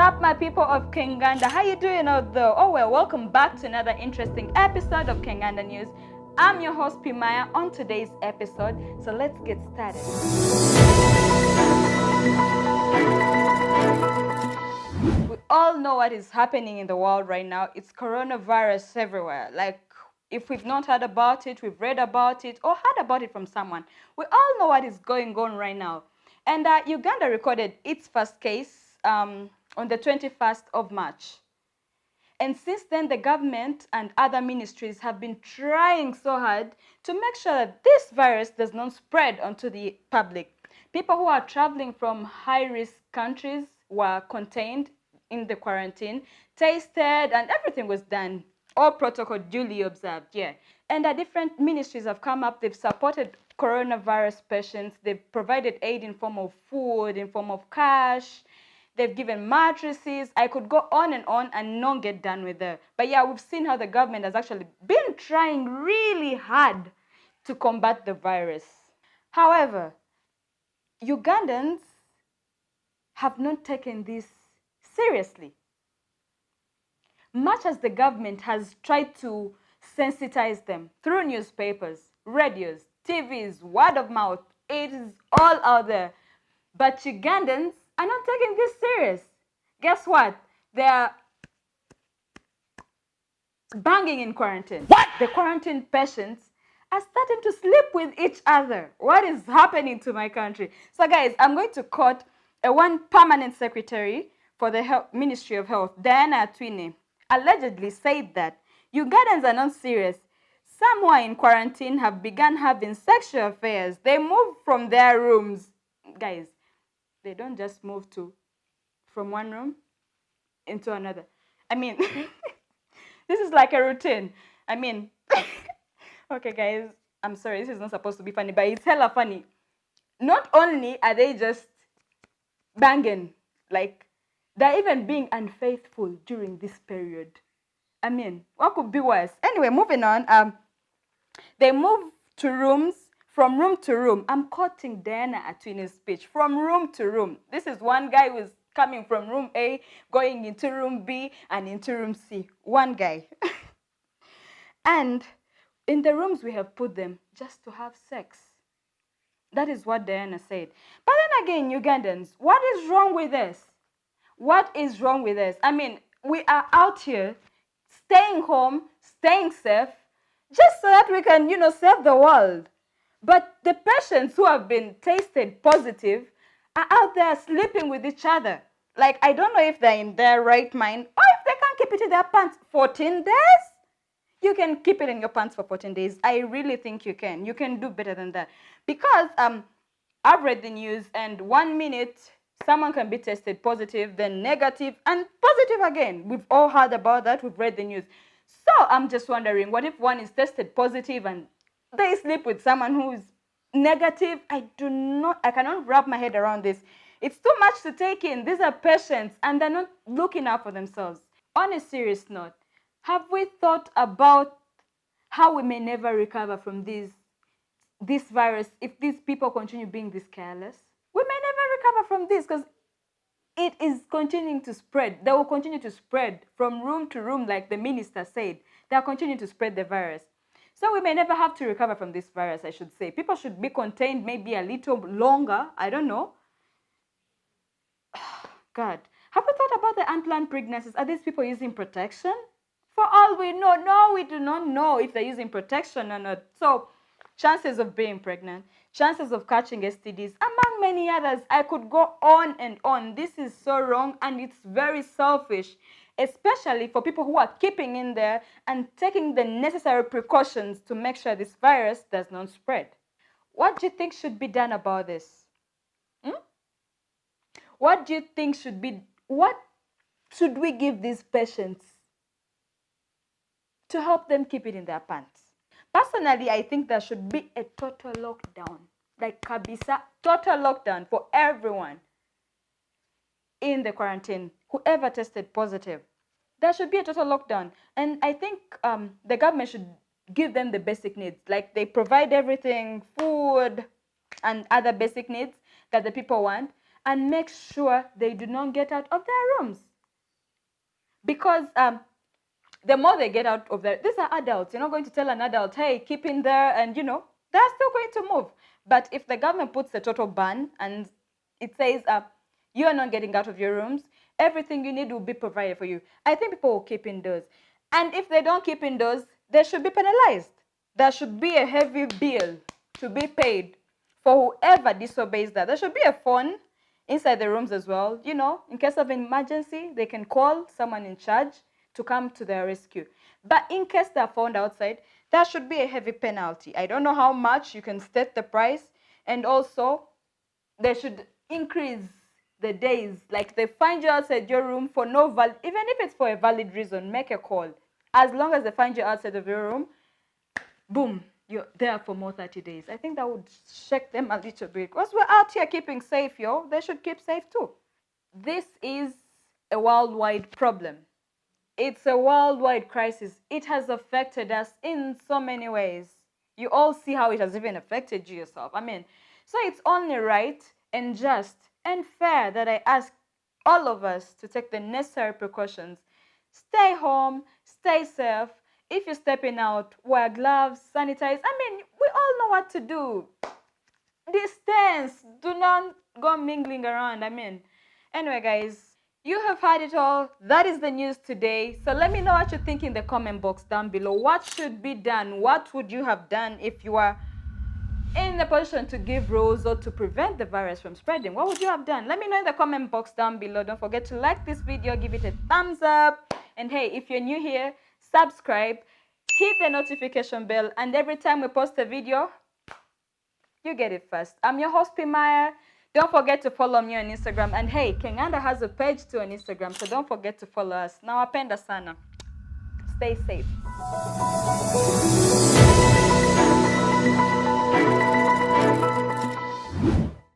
up, my people of Uganda? How you doing out there? Oh well, welcome back to another interesting episode of Uganda News. I'm your host Pimaya on today's episode, so let's get started. We all know what is happening in the world right now. It's coronavirus everywhere. Like, if we've not heard about it, we've read about it, or heard about it from someone. We all know what is going on right now. And Uganda recorded its first case on the 21st of March. And since then, the government and other ministries have been trying so hard to make sure that this virus does not spread onto the public. People who are traveling from high-risk countries were contained in the quarantine, tested, and everything was done. All protocol duly observed, yeah. And different ministries have come up, they've supported coronavirus patients, they've provided aid in form of food, in form of cash, they've given mattresses. I could go on and not get done with it. But yeah, we've seen how the government has actually been trying really hard to combat the virus. However, Ugandans have not taken this seriously. Much as the government has tried to sensitize them through newspapers, radios, TVs, word of mouth, it is all out there. But Ugandans are not taking this serious. Guess what? They're banging in quarantine. What? The quarantine patients are starting to sleep with each other. What is happening to my country? So guys, I'm going to quote one permanent secretary for the Ministry of Health, Diana Atwine, allegedly said that Ugandans are not serious. Some who are in quarantine have begun having sexual affairs. They move from their rooms. Guys, they don't just move from one room into another. I mean, this is like a routine. I mean, okay guys, I'm sorry, this is not supposed to be funny, but it's hella funny. Not only are they just banging, like, they're even being unfaithful during this period. I mean, what could be worse? Anyway, moving on. They move to rooms, from room to room. I'm quoting Diana Atwine's speech. From room to room. This is one guy who's coming from room A, going into room B, and into room C. One guy. And in the rooms we have put them just to have sex. That is what Diana said. But then again, Ugandans, what is wrong with this? What is wrong with this? I mean, we are out here staying home, staying safe, just so that we can, save the world. But the patients who have been tested positive are out there sleeping with each other. Like, I don't know if they're in their right mind or if they can keep it in their pants 14 days. You can keep it in your pants for 14 days. I really think you can. You can do better than that. Because I've read the news, and 1 minute someone can be tested positive, then negative, and positive again. We've all heard about that. We've read the news. So I'm just wondering, what if one is tested positive and they sleep with someone who is negative? I cannot wrap my head around this. It's too much to take in. These are patients and they're not looking out for themselves. On a serious note, have we thought about how we may never recover from this virus if these people continue being this careless? We may never recover from this because it is continuing to spread. They will continue to spread from room to room, like the minister said. They are continuing to spread the virus. So we may never have to recover from this virus, I should say. People should be contained maybe a little longer. I don't know. God. Have we thought about the unplanned pregnancies? Are these people using protection? For all we know, no, we do not know if they're using protection or not. So, chances of being pregnant, chances of catching STDs, among many others. I could go on and on. This is so wrong and it's very selfish, especially for people who are keeping in there and taking the necessary precautions to make sure this virus does not spread. What do you think should be done about this? What do you think what should we give these patients to help them keep it in their pants? Personally, I think there should be a total lockdown, like kabisa, total lockdown for everyone in the quarantine, whoever tested positive. There should be a total lockdown. And I think the government should give them the basic needs. Like, they provide everything, food and other basic needs that the people want, and make sure they do not get out of their rooms. because the more they get out of there, these are adults. You're not going to tell an adult, hey, keep in there, and they're still going to move. But if the government puts a total ban and it says you are not getting out of your rooms, everything you need will be provided for you, I think people will keep indoors. And if they don't keep indoors, they should be penalized. There should be a heavy bill to be paid for whoever disobeys that. There should be a phone inside the rooms as well. In case of an emergency, they can call someone in charge to come to their rescue. But in case they're found outside, there should be a heavy penalty. I don't know how much. You can state the price. And also, they should increase the days. Like, they find you outside your room for no valid, even if it's for a valid reason, make a call. As long as they find you outside of your room, boom, you're there for more 30 days. I think that would shake them a little bit. Because we're out here keeping safe, yo. They should keep safe too. This is a worldwide problem. It's a worldwide crisis. It has affected us in so many ways. You all see how it has even affected you yourself. So it's only right and just and fair that I ask all of us to take the necessary precautions. Stay home, stay safe. If you're stepping out, wear gloves, sanitize. We all know what to do. Distance. Do not go mingling around. Anyway, guys, you have heard it all. That is the news today. So let me know what you think in the comment box down below. What should be done? What would you have done if you are in the position to give rules or to prevent the virus from spreading? What would you have done? Let me know in the comment box down below. Don't forget to like this video, give it a thumbs up. And hey, if you're new here, subscribe, hit the notification bell, and every time we post a video, you get it first. I'm your host, Pimaya. Don't forget to follow me on Instagram. And hey, Kenganda has a page too on Instagram, so don't forget to follow us. Nawapenda sana. Stay safe.